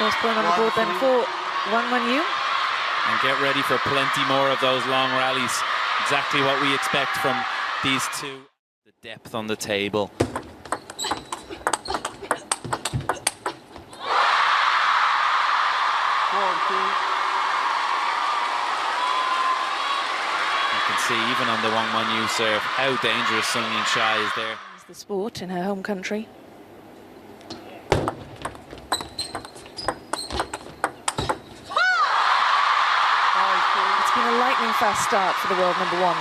First point on the board then for Wang Manyu. And get ready for plenty more of those long rallies. Exactly what we expect from these two. The depth on the table. You can see even on the Wang Manyu serve how dangerous Sun Yingsha is there. It's the sport in her home country. It's been a lightning fast start for the world number one.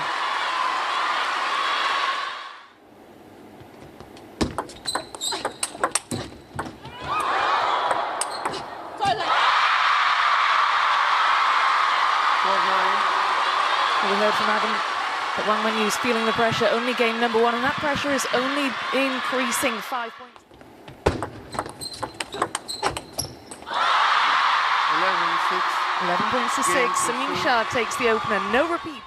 We heard from Adam that Wang Manyu is feeling the pressure, only game number one, and that pressure is only increasing. 5 points. 11 points to 6. Yingsha takes the opener. No repeat.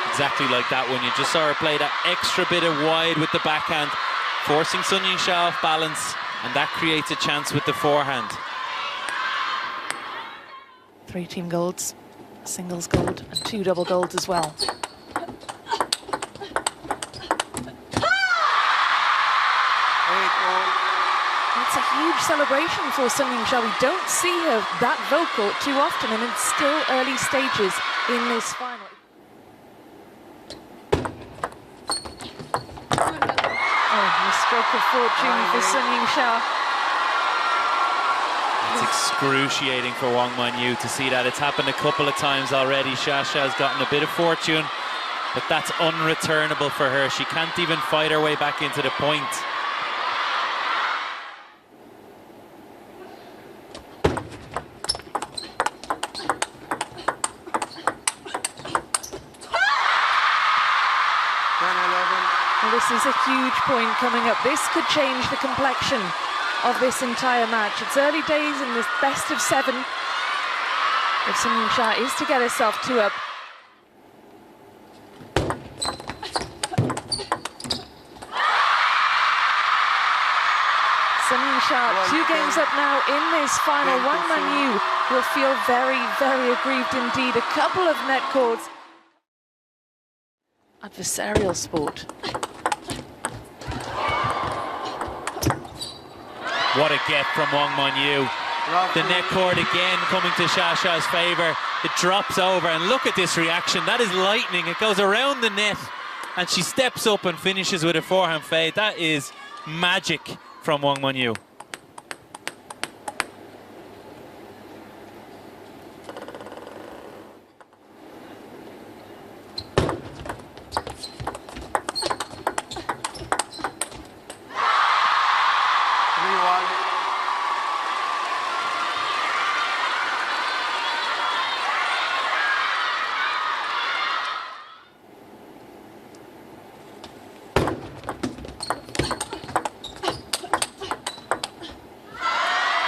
Exactly like that one. You just saw her play that extra bit of wide with the backhand, forcing Sun Yingsha off balance, and that creates a chance with the forehand. 3 team golds, singles gold, and 2 double golds as well. It's a huge celebration for Sun Yingsha. We don't see her that vocal too often, and it's still early stages in this final. Oh, a stroke of fortune for Sun Yingsha. It's excruciating for Wang Manyu to see that. It's happened a couple of times already. Shasha has gotten a bit of fortune, but that's unreturnable for her. She can't even fight her way back into the point. Well, this is a huge point coming up. This could change the complexion of this entire match. It's early days in this best of 7. If Sun Yingsha is to get herself 2 up. Sun Yingsha 2 games up now in this final. Wang Manyu will feel very, very aggrieved indeed. A couple of net cords. Adversarial sport. What a get from Wang Manyu. The net cord again coming to Shasha's favour. It drops over, and look at this reaction. That is lightning. It goes around the net, and she steps up and finishes with a forehand fade. That is magic from Wang Manyu.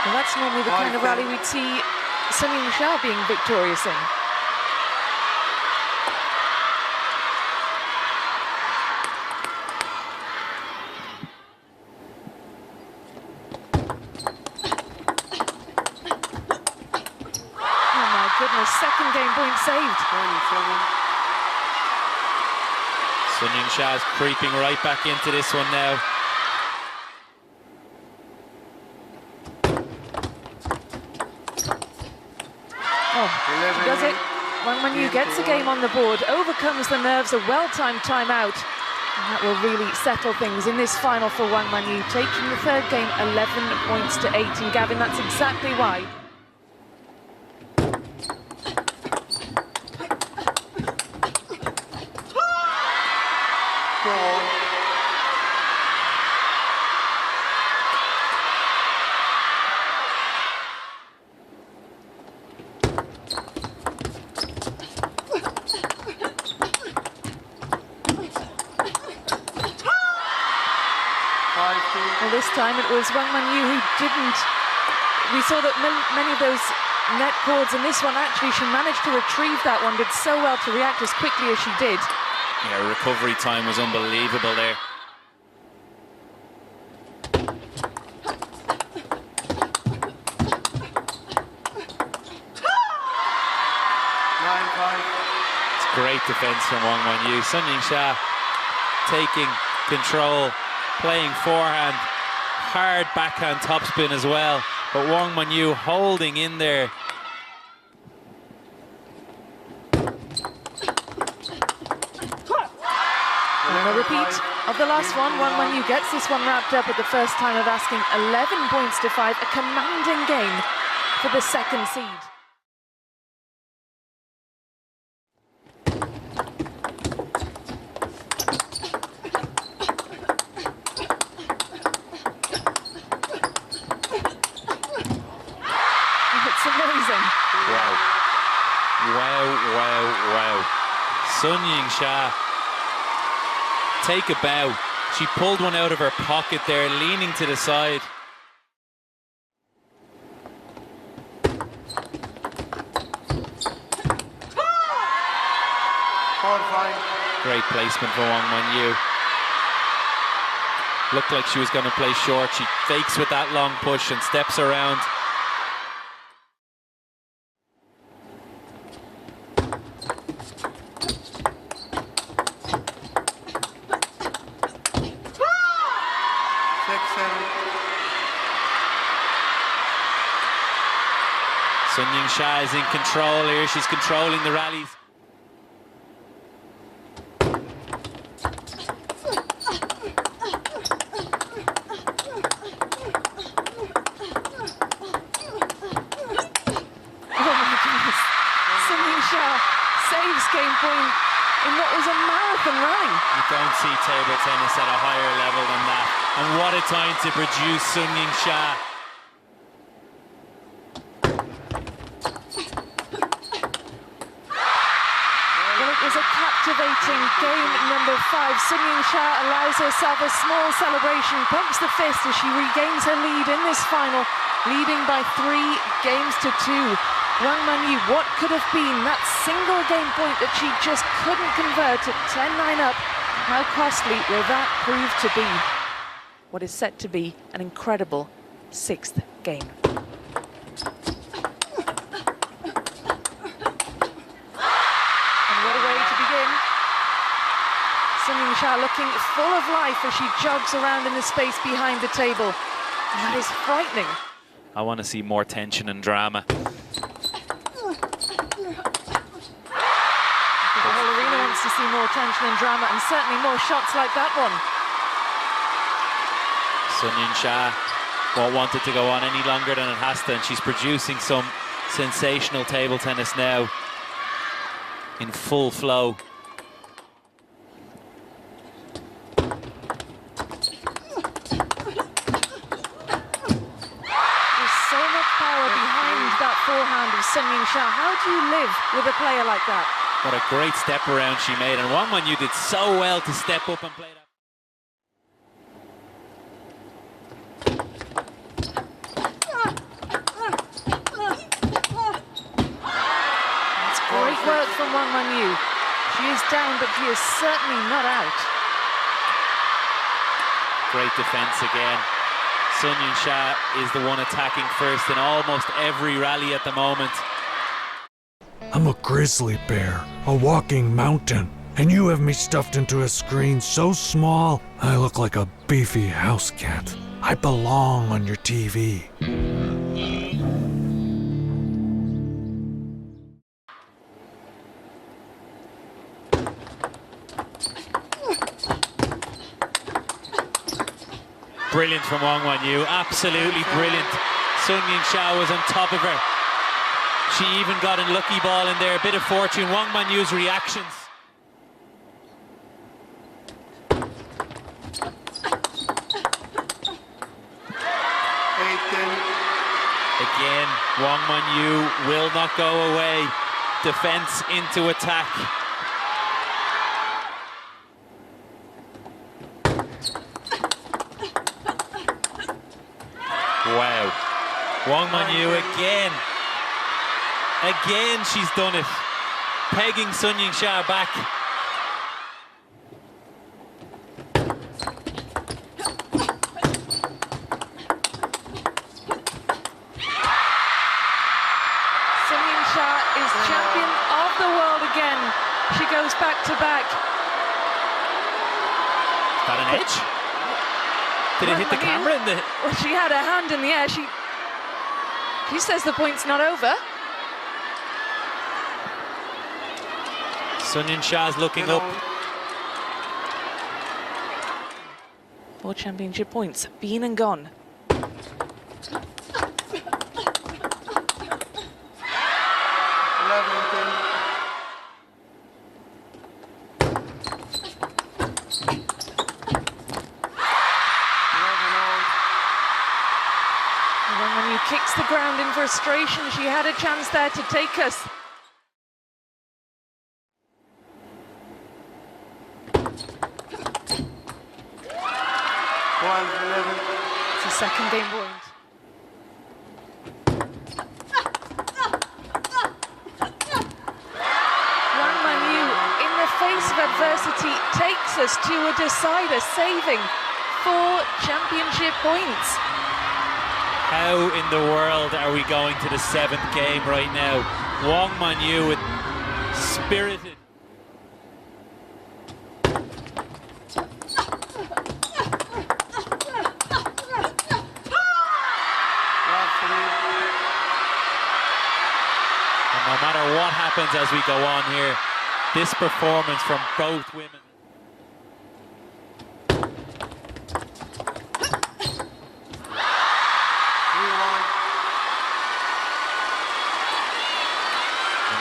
Well, that's normally the kind of rally we'd see Sun Yingsha being victorious in. Oh my goodness, second game point saved. Sun Yingsha is creeping right back into this one now. Oh, she does it. Wang Manyu gets a game on the board, overcomes the nerves, a well-timed timeout. And that will really settle things in this final for Wang Manyu, taking the third game 11 points to 8. And Gavin, that's exactly why. Well, this time it was Wang Manyu who didn't. We saw that many of those net cords, and this one actually she managed to retrieve that one, did so well to react as quickly as she did. Yeah, recovery time was unbelievable there. It's great defense from Wang Manyu. Sun Yingsha taking control, playing forehand, hard backhand topspin as well, but Wang Manyu holding in there. And a repeat of the last one. Wang Manyu gets this one wrapped up at the first time of asking 11 points to 5, a commanding game for the second seed. It's amazing. Wow. Wow, wow, wow. Sun Yingsha, take a bow. She pulled one out of her pocket there, leaning to the side. Great placement for Wang Manyu. Looked like she was going to play short. She fakes with that long push and steps around. Sun Yingsha is in control here. She's controlling the rallies. Saves game point in what was a marathon rally. You don't see table tennis at a higher level than that. And what a time to produce Sun Yingsha. Well, it was a captivating game number 5. Sun Yingsha allows herself a small celebration, pumps the fist as she regains her lead in this final, leading by 3 games to 2. Wang Manyu, what could have been that single game point that she just couldn't convert at 10-9 up? How costly will that prove to be? What is set to be an incredible 6th game. And what a way to begin. Sun Yingsha looking full of life as she jogs around in the space behind the table. And that is frightening. I want to see more tension and drama. The whole arena wants to see more tension and drama, and certainly more shots like that one. Sun Yingsha won't want it to go on any longer than it has to, and she's producing some sensational table tennis now in full flow. There's so much power behind that forehand of Sun Yingsha. How do you live with a player like that? What a great step around she made, and Wang Manyu did so well to step up and play that. That's great work from Wang Manyu. She is down, but she is certainly not out. Great defense again. Sun Yingsha is the one attacking first in almost every rally at the moment. I'm a grizzly bear, a walking mountain, and you have me stuffed into a screen so small, I look like a beefy house cat. I belong on your TV. Brilliant from Wang Manyu, absolutely brilliant. Sun Yingsha was on top of her. She even got a lucky ball in there, a bit of fortune. Wang Manyu's reactions. Again, Wang Manyu will not go away. Defense into attack. Wow. Wang Manyu again Again, she's done it. Pegging Sun Yingsha back. Sun Yingsha is champion of the world again. She goes back to back. Is that an edge? Did it hit the camera in the... Well, she had her hand in the air. She says the point's not over. Sun Yingsha's looking up. 4 championship points, been and gone. When you kicks the ground in frustration, she had a chance there to take us. It's a second game point. Wang Manyu, in the face of adversity, takes us to a decider, saving 4 championship points. How in the world are we going to the 7th game right now? Wang Manyu with spirited. And no matter what happens as we go on here, this performance from both women.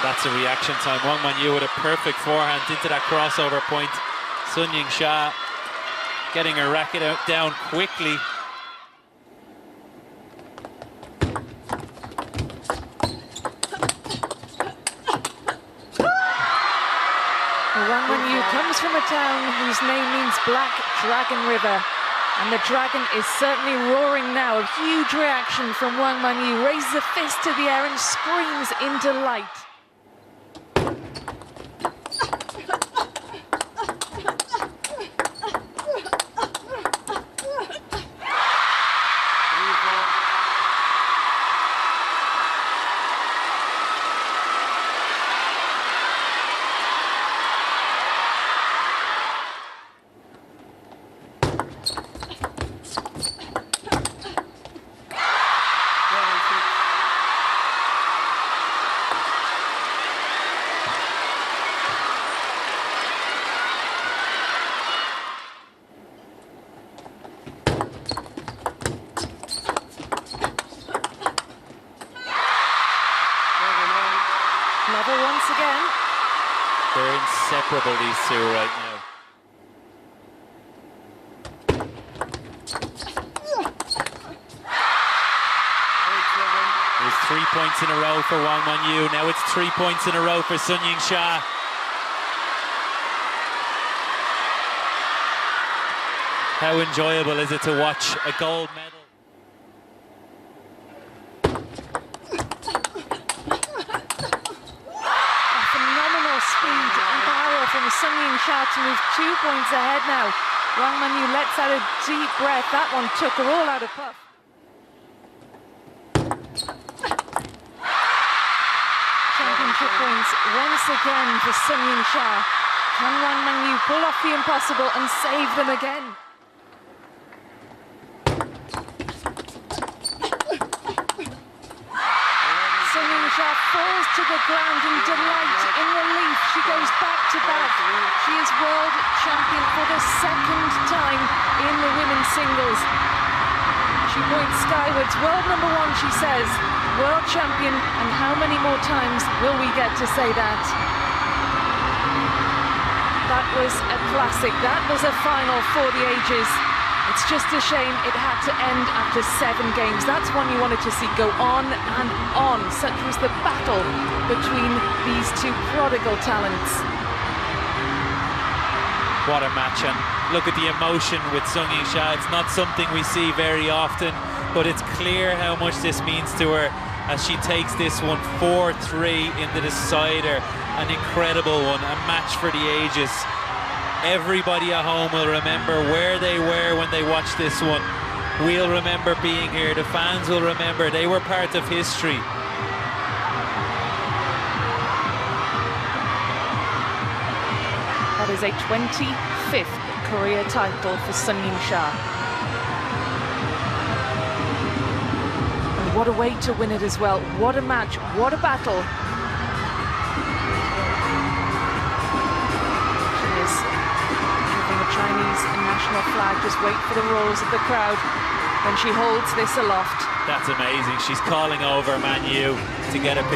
That's a reaction time. Wang Manyu with a perfect forehand into that crossover point. Sun Yingsha getting her racket down quickly. Wang Manyu comes from a town whose name means Black Dragon River. And the dragon is certainly roaring now. A huge reaction from Wang Manyu. Raises a fist to the air and screams in delight. Level once again. They're inseparable, these two, right now. It was 3 points in a row for Wang Manyu. Now it's 3 points in a row for Sun Yingsha. How enjoyable is it to watch a gold medal? Speed and power from Sun Yingsha to move 2 points ahead now. Wang Manyu lets out a deep breath. That one took her all out of puff. Championship points once again for Sun Yingsha. Can Wang Manyu pull off the impossible and save them again? Sun Yingsha falls to the ground in delight, in relief. She goes back to back. She is world champion for the 2nd time in the women's singles. She points skywards. World number 1, she says. World champion, and how many more times will we get to say that? That was a classic. That was a final for the ages. It's just a shame it had to end after 7 games. That's one you wanted to see go on and on. Such was the battle between these 2 prodigal talents. What a match, and look at the emotion with Sun Yingsha. It's not something we see very often, but it's clear how much this means to her. as she takes this one 4-3 in the decider. An incredible one, a match for the ages. Everybody at home will remember where they were when they watched this one. We'll remember being here. The fans will remember. They were part of history. That is a 25th career title for Sun Yingsha. And what a way to win it as well. What a match, what a battle. She is having the Chinese national flag. Just wait for the roars of the crowd when she holds this aloft. That's amazing. She's calling over Manyu to get a picture.